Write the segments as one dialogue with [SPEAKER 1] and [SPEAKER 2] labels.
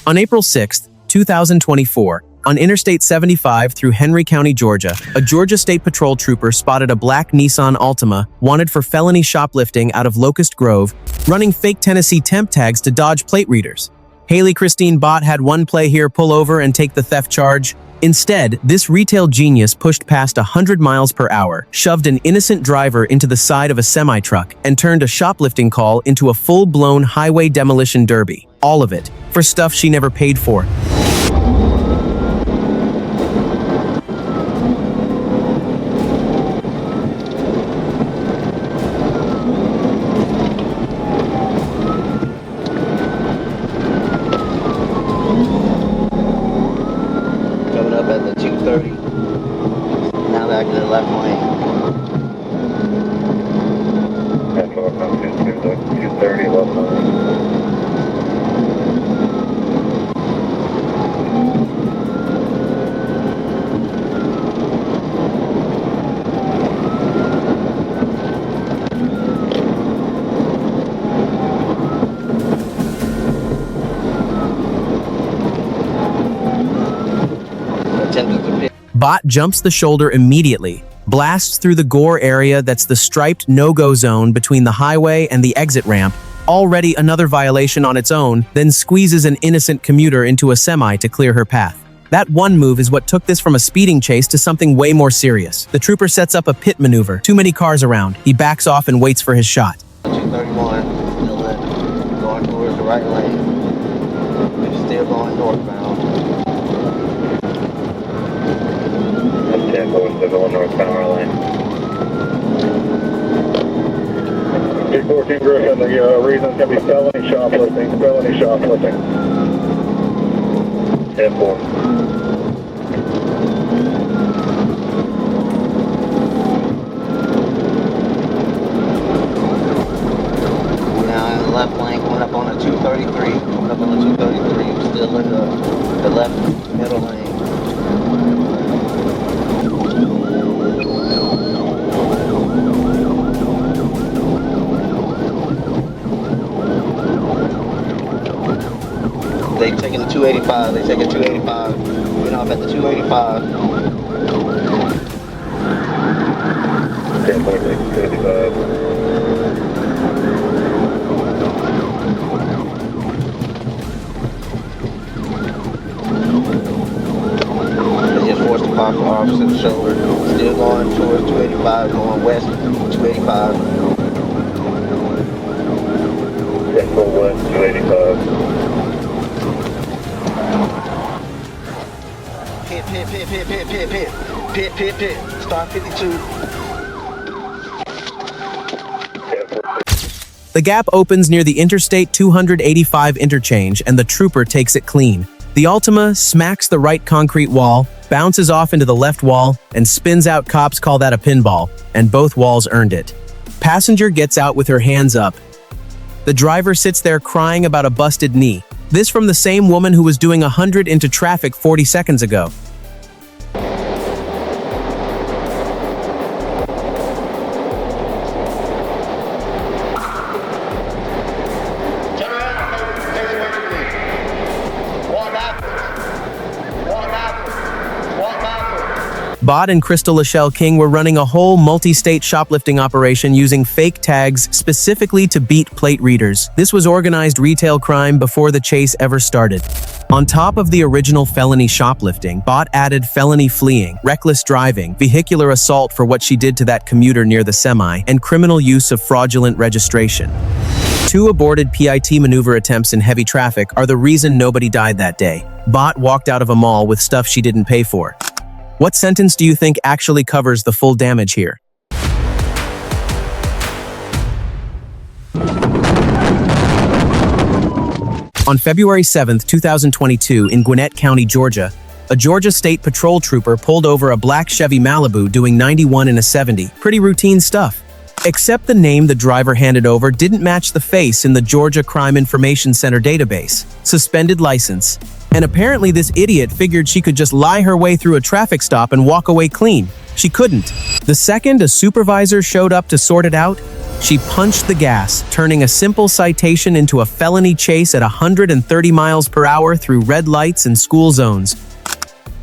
[SPEAKER 1] On April 6, 2024, on Interstate 75 through Henry County, Georgia, a Georgia State Patrol trooper spotted a black Nissan Altima wanted for felony shoplifting out of Locust Grove, running fake Tennessee temp tags to dodge plate readers. Haley Christine Bott had one play here pull over and take the theft charge. Instead, this retail genius pushed past 100 miles per hour, shoved an innocent driver into the side of a semi-truck, and turned a shoplifting call into a full-blown highway demolition derby. All of it, for stuff she never paid for.
[SPEAKER 2] Up at the 230. Now back to the left lane.
[SPEAKER 3] That's what I'm coming to, the 230 left lane.
[SPEAKER 1] Bott jumps the shoulder immediately, blasts through the gore area that's the striped no-go zone between the highway and the exit ramp, already another violation on its own, then squeezes an innocent commuter into a semi to clear her path. That one move is what took this from a speeding chase to something way more serious. The trooper sets up a pit maneuver, too many cars around. He backs off and waits for his shot.
[SPEAKER 2] 231, still in, going towards the right lane. We're still going northbound.
[SPEAKER 3] 10 boys, they're going northbound our lane. 314 Griffin, the reason's going to be felony shoplifting. 10-4.
[SPEAKER 2] Now in the left lane, going up on the 233. Going up on the 233. We're still in the left middle lane. They taking the 285. They taking 285. We're off at the 285.
[SPEAKER 3] 10-4, 285.
[SPEAKER 2] They just forced the car for officer the shoulder. Still going towards 285, going west 285.
[SPEAKER 3] 10-4 west, 285.
[SPEAKER 2] Pit. Star 52.
[SPEAKER 1] The gap opens near the Interstate 285 interchange and the trooper takes it clean. The Altima smacks the right concrete wall, bounces off into the left wall, and spins out. Cops call that a pinball, and both walls earned it. Passenger gets out with her hands up. The driver sits there crying about a busted knee. This from the same woman who was doing 100 into traffic 40 seconds ago. Bott and Crystal Lachelle King were running a whole multi-state shoplifting operation using fake tags specifically to beat plate readers. This was organized retail crime before the chase ever started. On top of the original felony shoplifting, Bott added felony fleeing, reckless driving, vehicular assault for what she did to that commuter near the semi, and criminal use of fraudulent registration. 2 aborted PIT maneuver attempts in heavy traffic are the reason nobody died that day. Bott walked out of a mall with stuff she didn't pay for. What sentence do you think actually covers the full damage here? On February 7, 2022, in Gwinnett County, Georgia, a Georgia State Patrol trooper pulled over a black Chevy Malibu doing 91 in a 70. Pretty routine stuff. Except the name the driver handed over didn't match the face in the Georgia Crime Information Center database. Suspended license. And apparently this idiot figured she could just lie her way through a traffic stop and walk away clean. She couldn't. The second a supervisor showed up to sort it out, She punched the gas, turning a simple citation into a felony chase at 130 miles per hour through red lights and school zones.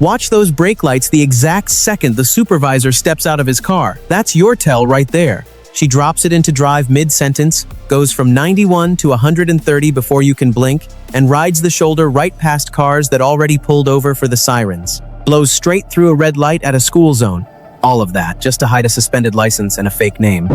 [SPEAKER 1] Watch those brake lights the exact second the supervisor steps out of his car. That's your tell right there. She drops it into drive mid-sentence, goes from 91 to 130 before you can blink, and rides the shoulder right past cars that already pulled over for the sirens. Blows straight through a red light at a school zone. All of that just to hide a suspended license and a fake name.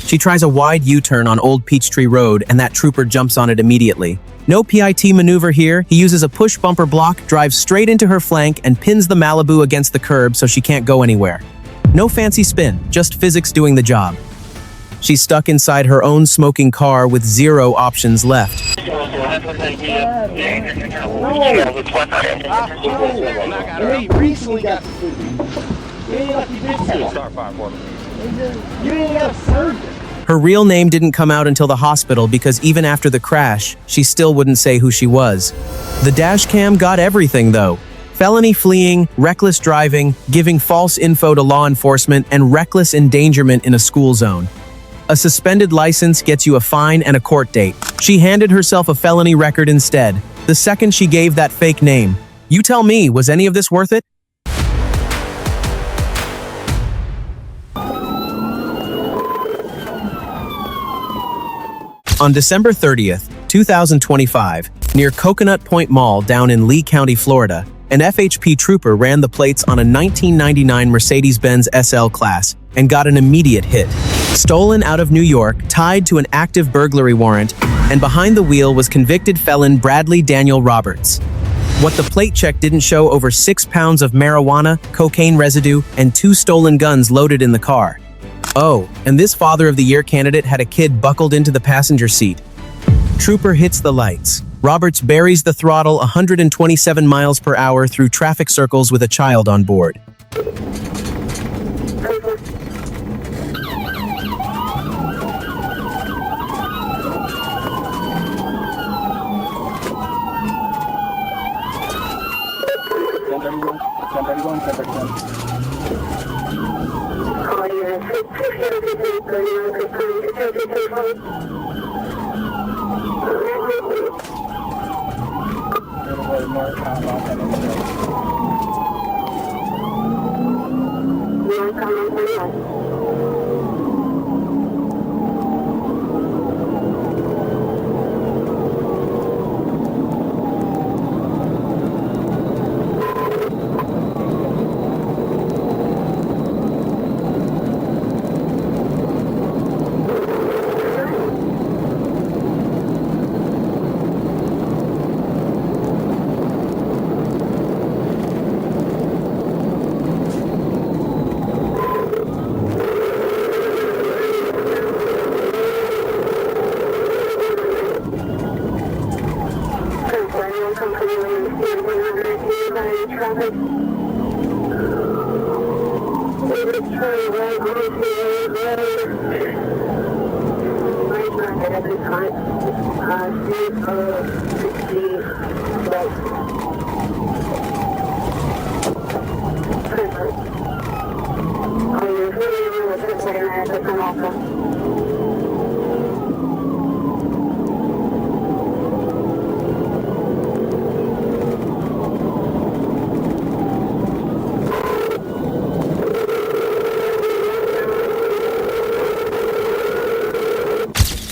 [SPEAKER 1] She tries a wide U-turn on Old Peachtree Road, and that trooper jumps on it immediately. No PIT maneuver here. He uses a push bumper block, drives straight into her flank, and pins the Malibu against the curb so she can't go anywhere. No fancy spin, just physics doing the job. She's stuck inside her own smoking car with zero options left.
[SPEAKER 4] Recently got the food. You ain't like you did start fire for me. You ain't got a surgeon.
[SPEAKER 1] Her real name didn't come out until the hospital because even after the crash, she still wouldn't say who she was. The dashcam got everything though. Felony fleeing, reckless driving, giving false info to law enforcement, and reckless endangerment in a school zone. A suspended license gets you a fine and a court date. She handed herself a felony record instead, the second she gave that fake name. You tell me, was any of this worth it? On December 30th, 2025, near Coconut Point Mall down in Lee County, Florida, an FHP trooper ran the plates on a 1999 Mercedes-Benz SL class and got an immediate hit. Stolen out of New York, tied to an active burglary warrant, and behind the wheel was convicted felon Bradley Daniel Roberts. What the plate check didn't show over 6 pounds of marijuana, cocaine residue, and 2 stolen guns loaded in the car. Oh, and this Father of the Year candidate had a kid buckled into the passenger seat. Trooper hits the lights. Roberts buries the throttle 127 miles per hour through traffic circles with a child on board.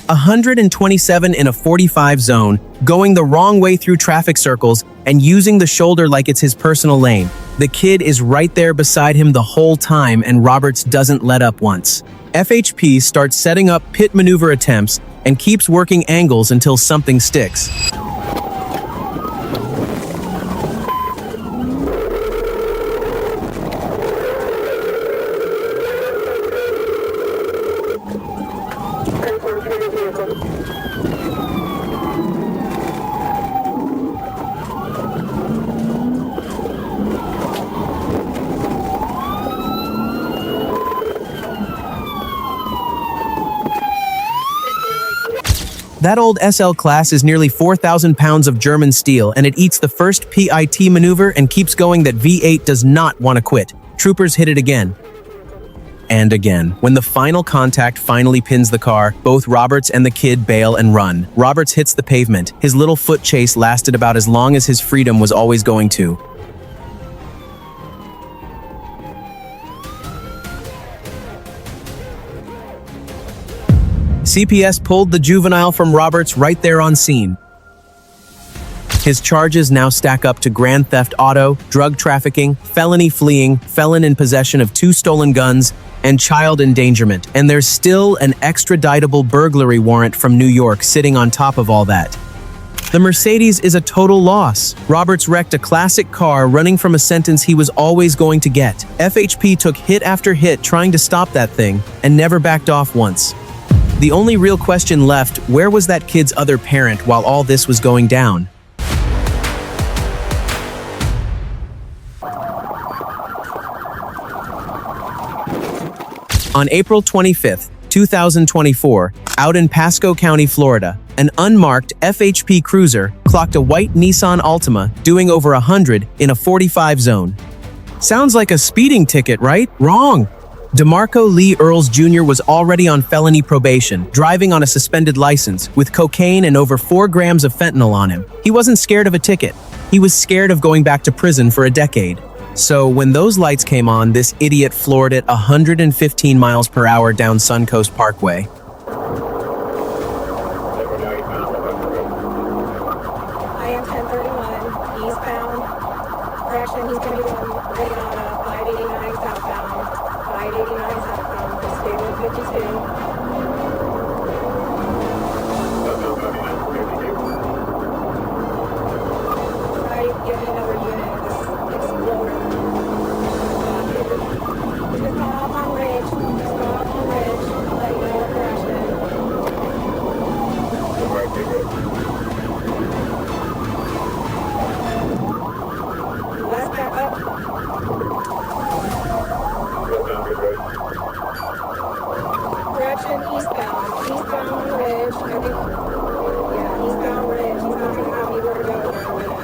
[SPEAKER 1] A 127 in a 45 zone, going the wrong way through traffic circles and using the shoulder like it's his personal lane. The kid is right there beside him the whole time and Roberts doesn't let up once. FHP starts setting up pit maneuver attempts and keeps working angles until something sticks. That old SL class is nearly 4,000 pounds of German steel, and it eats the first PIT maneuver and keeps going that V8 does not want to quit. Troopers hit it again. And again. When the final contact finally pins the car, both Roberts and the kid bail and run. Roberts hits the pavement. His little foot chase lasted about as long as his freedom was always going to. CPS pulled the juvenile from Roberts right there on scene. His charges now stack up to grand theft auto, drug trafficking, felony fleeing, felon in possession of 2 stolen guns, and child endangerment. And there's still an extraditable burglary warrant from New York sitting on top of all that. The Mercedes is a total loss. Roberts wrecked a classic car running from a sentence he was always going to get. FHP took hit after hit trying to stop that thing and never backed off once. The only real question left, where was that kid's other parent while all this was going down? On April 25th, 2024, out in Pasco County, Florida, an unmarked FHP cruiser clocked a white Nissan Altima doing over 100 in a 45 zone. Sounds like a speeding ticket, right? Wrong! DeMarco Lee Earls Jr. was already on felony probation, driving on a suspended license, with cocaine and over 4 grams of fentanyl on him. He wasn't scared of a ticket. He was scared of going back to prison for a decade. So when those lights came on, this idiot floored it 115 miles per hour down Suncoast Parkway.
[SPEAKER 5] I am 1031, eastbound. Correction, he's going to be going on a 589 southbound. 589 southbound, the state road 52. Try to get another unit of this explorer. Just got off on Ridge. I'll let you know what direction. Last back up. Correction, eastbound. Eastbound on Ridge. I think, yeah, eastbound Ridge. He's not going to have anywhere to go for a minute.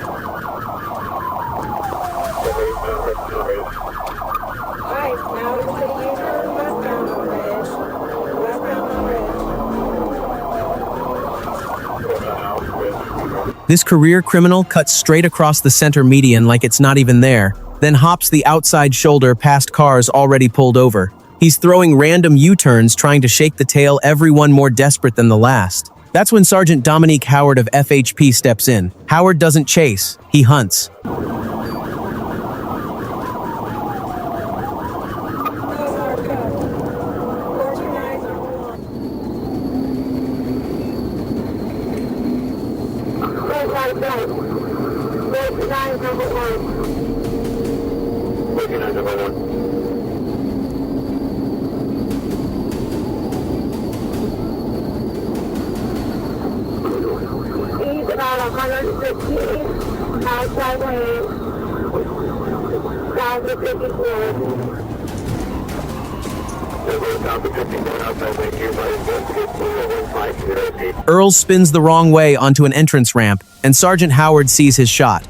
[SPEAKER 5] Alright, now we're going to U-turn westbound on Ridge. Westbound on Ridge.
[SPEAKER 1] This career criminal cuts straight across the center median like it's not even there, then hops the outside shoulder past cars already pulled over. He's throwing random U-turns trying to shake the tail, every one more desperate than the last. That's when Sergeant Dominique Howard of FHP steps in. Howard doesn't chase, he hunts.
[SPEAKER 5] About 150 outside lane, south of 54.
[SPEAKER 1] Earl spins the wrong way onto an entrance ramp, and Sergeant Howard sees his shot.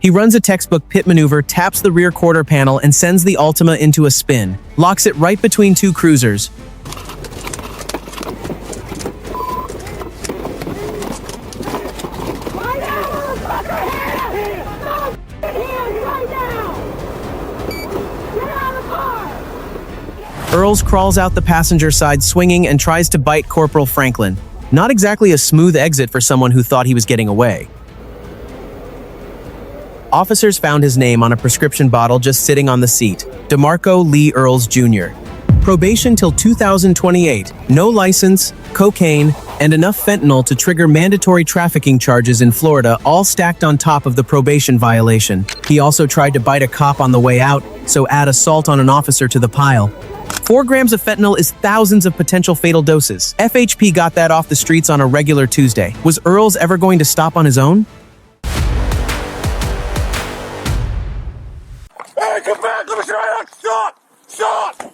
[SPEAKER 1] He runs a textbook pit maneuver, taps the rear quarter panel, and sends the Ultima into a spin. Locks it right between two cruisers. Earls crawls out the passenger side swinging and tries to bite Corporal Franklin. Not exactly a smooth exit for someone who thought he was getting away. Officers found his name on a prescription bottle just sitting on the seat. DeMarco Lee Earls Jr. Probation till 2028. No license, cocaine, and enough fentanyl to trigger mandatory trafficking charges in Florida, all stacked on top of the probation violation. He also tried to bite a cop on the way out, so add assault on an officer to the pile. 4 grams of fentanyl is thousands of potential fatal doses. FHP got that off the streets on a regular Tuesday. Was Earls ever going to stop on his own?
[SPEAKER 4] Hey, come back! Let me try that! Stop! Stop!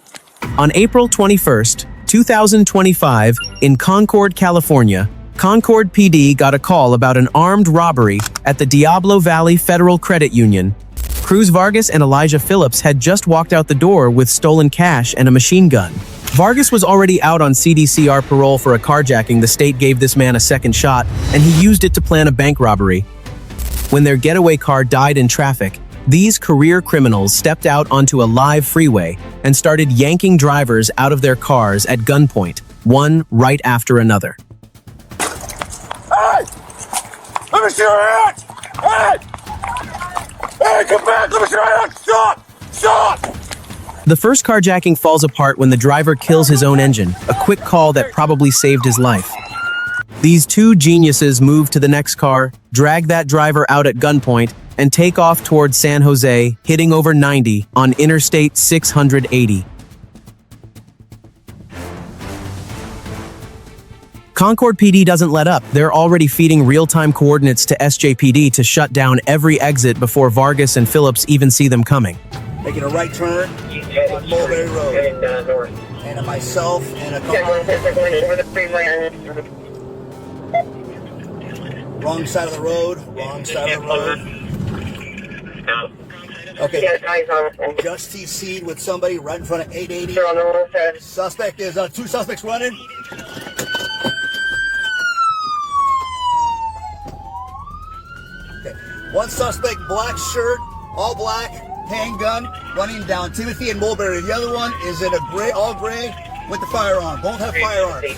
[SPEAKER 1] On April 21st, 2025, in Concord, California, Concord PD got a call about an armed robbery at the Diablo Valley Federal Credit Union. Cruz Vargas and Elijah Phillips had just walked out the door with stolen cash and a machine gun. Vargas was already out on CDCR parole for a carjacking. The state gave this man a second shot, and he used it to plan a bank robbery. When their getaway car died in traffic, these career criminals stepped out onto a live freeway and started yanking drivers out of their cars at gunpoint, one right after another.
[SPEAKER 4] Hey! Let me see your hands! Hey! Hey, come back! Let me see your hands! Stop! Stop!
[SPEAKER 1] The first carjacking falls apart when the driver kills his own engine, a quick call that probably saved his life. These two geniuses move to the next car, drag that driver out at gunpoint, and take off towards San Jose, hitting over 90 on Interstate 680. Concord PD doesn't let up. They're already feeding real-time coordinates to SJPD to shut down every exit before Vargas and Phillips even see them coming.
[SPEAKER 6] Making a right turn on Mulberry Road.
[SPEAKER 2] Heading north.
[SPEAKER 6] And myself and a
[SPEAKER 2] Yeah,
[SPEAKER 6] couple...
[SPEAKER 2] they're going over the freeway.
[SPEAKER 6] Wrong side of the road. Wrong side of the road. Okay.
[SPEAKER 2] Yeah, guys on.
[SPEAKER 6] Just TC'd with somebody right in front of 880.
[SPEAKER 2] They're on the road side.
[SPEAKER 6] Suspect is 2 suspects running. Okay. One suspect, black shirt, all black, handgun, running down Timothy and Mulberry. The other one is in a gray, all gray, with the firearm. Both have firearms.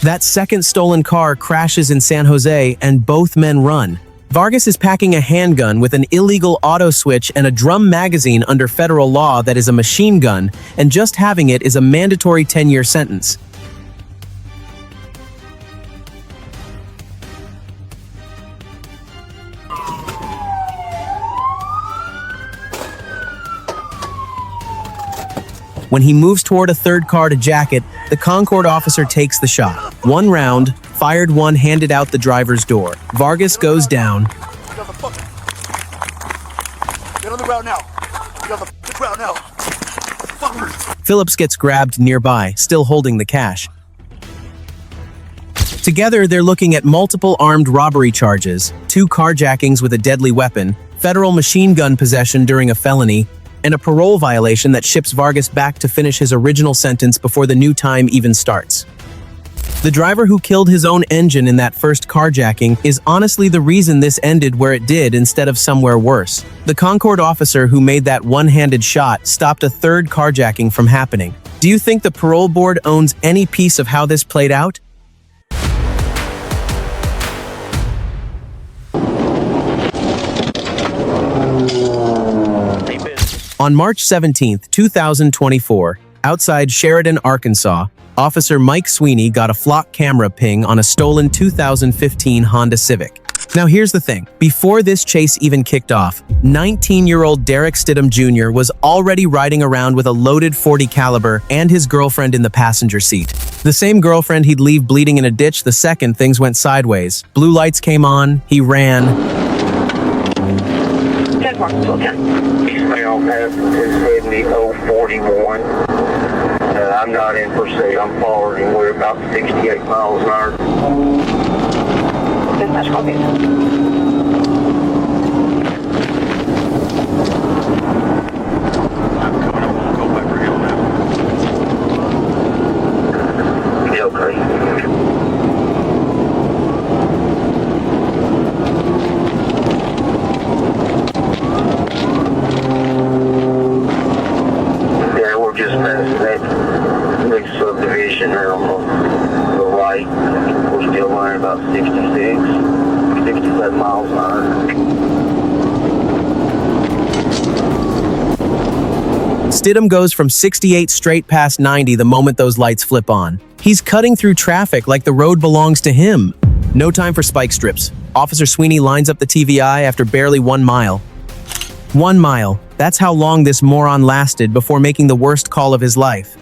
[SPEAKER 1] That second stolen car crashes in San Jose, and both men run. Vargas is packing a handgun with an illegal auto switch and a drum magazine under federal law that is a machine gun, and just having it is a mandatory 10-year sentence. When he moves toward a third car to jack it, the Concord officer takes the shot. One round, fired one handed out the driver's door. Vargas goes down.
[SPEAKER 6] Get on the ground now. Get on the ground now. Fuckers.
[SPEAKER 1] Phillips gets grabbed nearby, still holding the cash. Together, they're looking at multiple armed robbery charges, 2 carjackings with a deadly weapon, federal machine gun possession during a felony, and a parole violation that ships Vargas back to finish his original sentence before the new time even starts. The driver who killed his own engine in that first carjacking is honestly the reason this ended where it did instead of somewhere worse. The Concord officer who made that one-handed shot stopped a third carjacking from happening. Do you think the parole board owns any piece of how this played out? On March 17, 2024, outside Sheridan, Arkansas, Officer Mike Sweeney got a flock camera ping on a stolen 2015 Honda Civic. Now here's the thing. Before this chase even kicked off, 19-year-old Derek Stidham Jr. was already riding around with a loaded .40 caliber and his girlfriend in the passenger seat. The same girlfriend he'd leave bleeding in a ditch the second things went sideways. Blue lights came on, he ran.
[SPEAKER 3] 10-4, Eastbound passing 270-041. I'm not in pursuit. I'm forwarding. We're about 68 miles an hour.
[SPEAKER 5] Dispatch, copy.
[SPEAKER 3] I'm coming up on Culpeper Hill now. Yeah, okay. Yeah, we're just past that next subdivision there on the right. We're still running about 67 miles an hour.
[SPEAKER 1] Stidham goes from 68 straight past 90 the moment those lights flip on. He's cutting through traffic like the road belongs to him. No time for spike strips. Officer Sweeney lines up the TVI after barely 1 mile. 1 mile. That's how long this moron lasted before making the worst call of his life.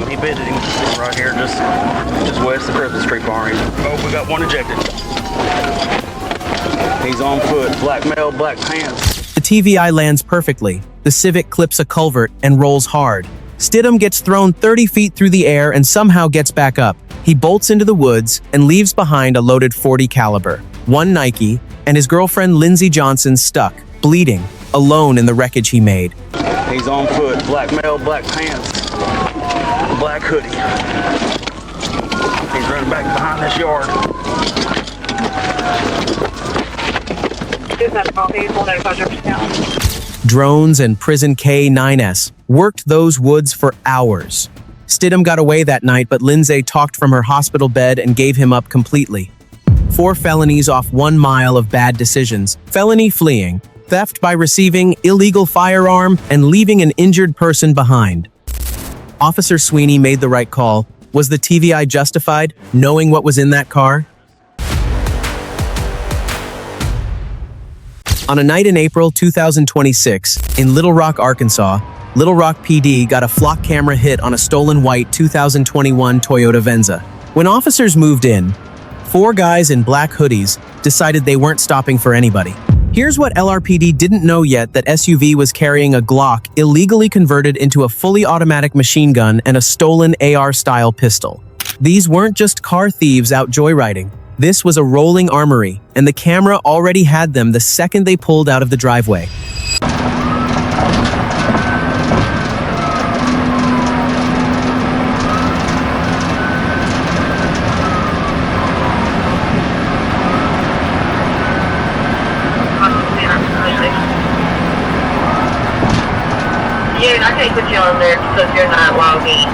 [SPEAKER 3] He bitted him right here, just west of Christmas Street Barn. Oh, we got one ejected. He's on foot, black male, black pants.
[SPEAKER 1] The TVI lands perfectly. The Civic clips a culvert and rolls hard. Stidham gets thrown 30 feet through the air and somehow gets back up. He bolts into the woods and leaves behind a loaded .40 caliber, 1 Nike, and his girlfriend Lindsay Johnson stuck, bleeding, alone in the wreckage he made.
[SPEAKER 3] He's on foot, black male, black pants, black hoodie. He's running back behind this yard.
[SPEAKER 1] Drones and Prison K-9S worked those woods for hours. Stidham got away that night, but Lindsay talked from her hospital bed and gave him up completely. 4 felonies off 1 mile of bad decisions. Felony fleeing, theft by receiving illegal firearm, and leaving an injured person behind. Officer Sweeney made the right call. Was the TVI justified, knowing what was in that car? On a night in April 2026, in Little Rock, Arkansas, Little Rock PD got a flock camera hit on a stolen white 2021 Toyota Venza. When officers moved in, 4 guys in black hoodies decided they weren't stopping for anybody. Here's what LRPD didn't know yet: that SUV was carrying a Glock illegally converted into a fully automatic machine gun and a stolen AR-style pistol. These weren't just car thieves out joyriding. This was a rolling armory, and the camera already had them the second they pulled out of the driveway.
[SPEAKER 7] Dude, I can't put you on there because you're not logging.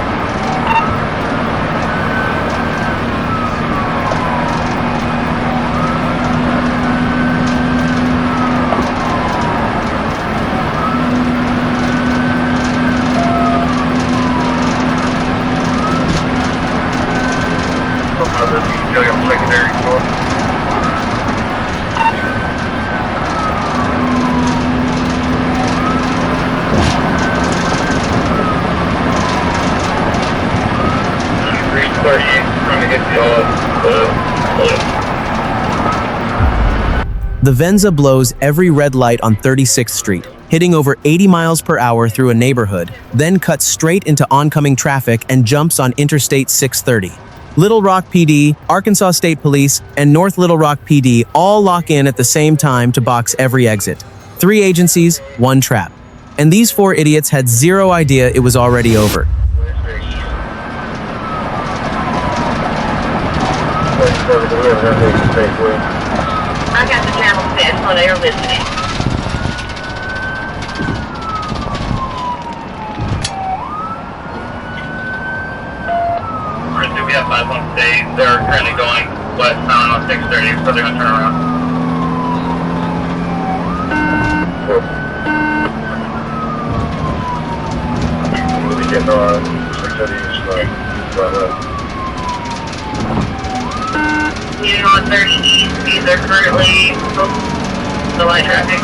[SPEAKER 1] The Venza blows every red light on 36th Street, hitting over 80 miles per hour through a neighborhood, then cuts straight into oncoming traffic and jumps on Interstate 630. Little Rock PD, Arkansas State Police, and North Little Rock PD all lock in at the same time to box every exit. 3 agencies, 1 trap. And these four idiots had zero idea it was already over.
[SPEAKER 7] I got the channel set so they're listening.
[SPEAKER 3] Alright, so we have 5 on stage. They're currently going westbound on 630, so they're gonna turn around. We'll be getting on 630 right left.
[SPEAKER 7] Unit on 30 East, these are currently the light traffic.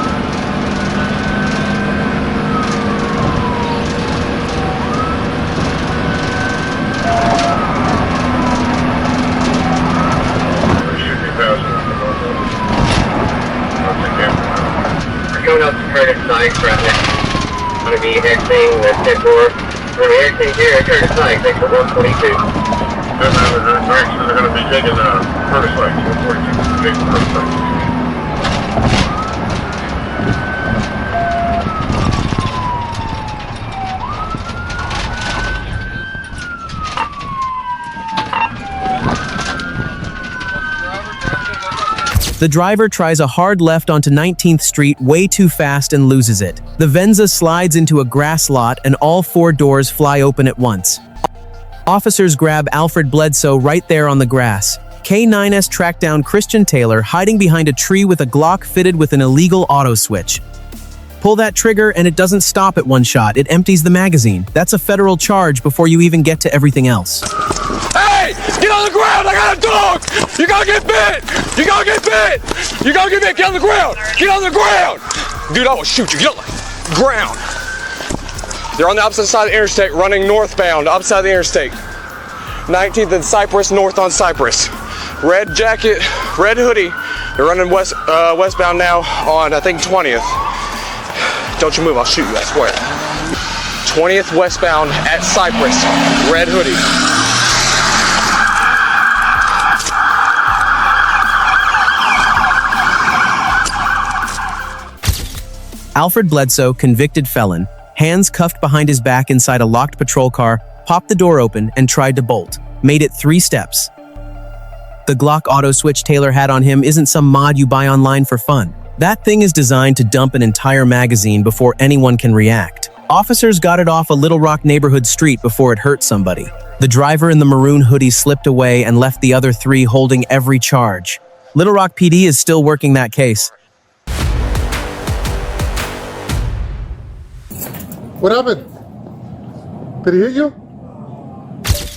[SPEAKER 3] We're coming up to Curtis Sykes right now. Going to be exiting the 10-4. We're going to be exiting here at Curtis Sykes, exit 122. Actually, they're going to be taking Curtis Sykes, 142, taking Curtis Sykes.
[SPEAKER 1] The driver tries a hard left onto 19th Street way too fast and loses it. The Venza slides into a grass lot and all four doors fly open at once. Officers grab Alfred Bledsoe right there on the grass. K9s track down Christian Taylor hiding behind a tree with a Glock fitted with an illegal auto switch. Pull that trigger and it doesn't stop at one shot, it empties the magazine. That's a federal charge before you even get to everything else.
[SPEAKER 8] Hey! Get on the ground! I got a dog! You're gonna get bit! You're gonna get bit! You're gonna get bit! Get on the ground! Get on the ground! Dude, I will shoot you. Get on the ground! They're on the opposite side of the interstate, running northbound, opposite side of the interstate. 19th and Cypress, north on Cypress. Red jacket, red hoodie. They're running westbound now on, I think, 20th. Don't you move, I'll shoot you, I swear. 20th westbound at Cypress, red hoodie.
[SPEAKER 1] Alfred Bledsoe, convicted felon, hands cuffed behind his back inside a locked patrol car, popped the door open and tried to bolt. Made it 3 steps. The Glock auto switch Taylor had on him isn't some mod you buy online for fun. That thing is designed to dump an entire magazine before anyone can react. Officers got it off a Little Rock neighborhood street before it hurt somebody. The driver in the maroon hoodie slipped away and left the other 3 holding every charge. Little Rock PD is still working that case.
[SPEAKER 9] What happened? Did he hit you?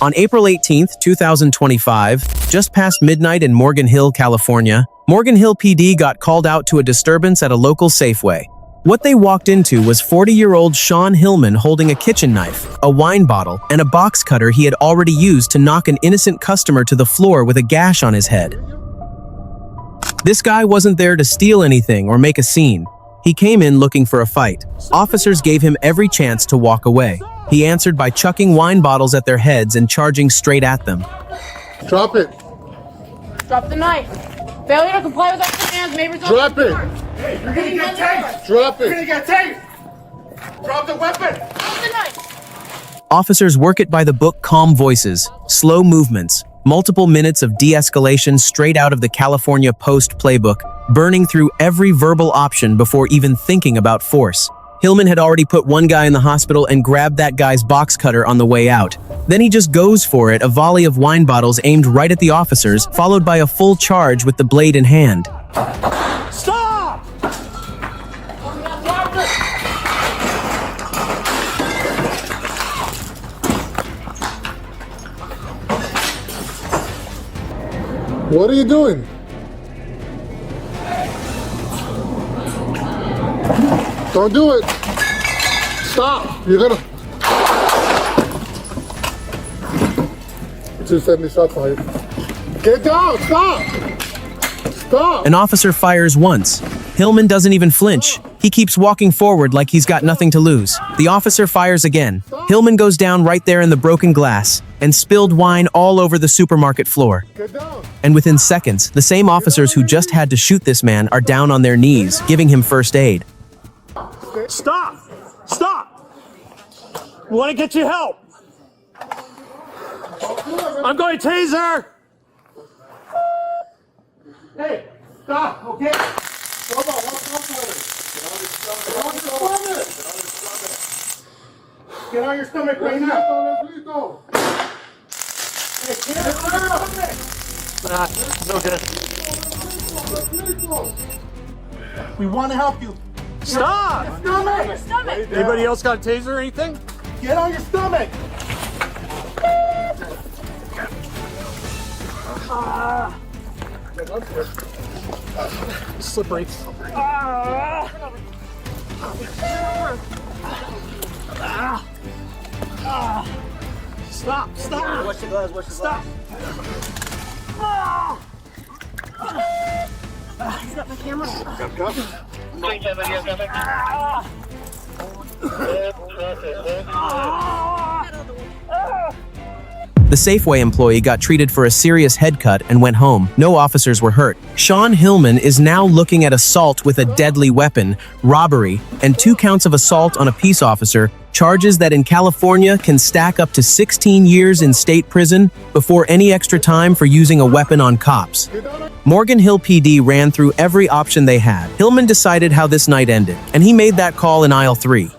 [SPEAKER 1] On April 18th, 2025, just past midnight in Morgan Hill, California, Morgan Hill PD got called out to a disturbance at a local Safeway. What they walked into was 40-year-old Sean Hillman holding a kitchen knife, a wine bottle, and a box cutter he had already used to knock an innocent customer to the floor with a gash on his head. This guy wasn't there to steal anything or make a scene. He came in looking for a fight. Officers gave him every chance to walk away. He answered by chucking wine bottles at their heads and charging straight at them.
[SPEAKER 9] Drop it.
[SPEAKER 10] Drop the knife. Failure to comply with our commands may result
[SPEAKER 9] Drop
[SPEAKER 10] in
[SPEAKER 9] it.
[SPEAKER 6] Hey, you're gonna get tased.
[SPEAKER 9] Drop
[SPEAKER 6] You're gonna
[SPEAKER 9] it.
[SPEAKER 6] get tased. Drop the weapon.
[SPEAKER 10] Drop the knife.
[SPEAKER 1] Officers work it by the book calm voices, slow movements, multiple minutes of de-escalation straight out of the California Post playbook, burning through every verbal option before even thinking about force. Hillman had already put one guy in the hospital and grabbed that guy's box cutter on the way out. Then he just goes for it, a volley of wine bottles aimed right at the officers, followed by a full charge with the blade in hand.
[SPEAKER 6] Stop!
[SPEAKER 9] What are you doing? Don't do it. Stop. You're gonna. 270 shots fired. Get down. Stop. Stop.
[SPEAKER 1] An officer fires once. Hillman doesn't even flinch. He keeps walking forward like he's got nothing to lose. The officer fires again. Hillman goes down right there in the broken glass and spilled wine all over the supermarket floor.
[SPEAKER 9] Get down.
[SPEAKER 1] And within seconds, the same officers who just had to shoot this man are down on their knees, giving him first aid.
[SPEAKER 6] Stop!
[SPEAKER 4] Stop! Want to get you help? I'm going taser! Hey, stop, okay?
[SPEAKER 9] Come on, what's up with it?
[SPEAKER 4] Get on your stomach right now.
[SPEAKER 9] Listo.
[SPEAKER 4] Hey, get on your stomach! It's okay. We want to help you. Stop!
[SPEAKER 10] Your stomach.
[SPEAKER 4] Anybody else got a taser or anything? Get on your stomach! Slippery. Stop! Stop!
[SPEAKER 2] Watch the gloves, watch the
[SPEAKER 4] Stop!
[SPEAKER 10] Is that my camera?
[SPEAKER 1] The Safeway employee got treated for a serious head cut and went home. No officers were hurt. Sean Hillman is now looking at assault with a deadly weapon, robbery, and 2 counts of assault on a peace officer, charges that in California can stack up to 16 years in state prison before any extra time for using a weapon on cops. Morgan Hill PD ran through every option they had. Hillman decided how this night ended, and he made that call in aisle 3.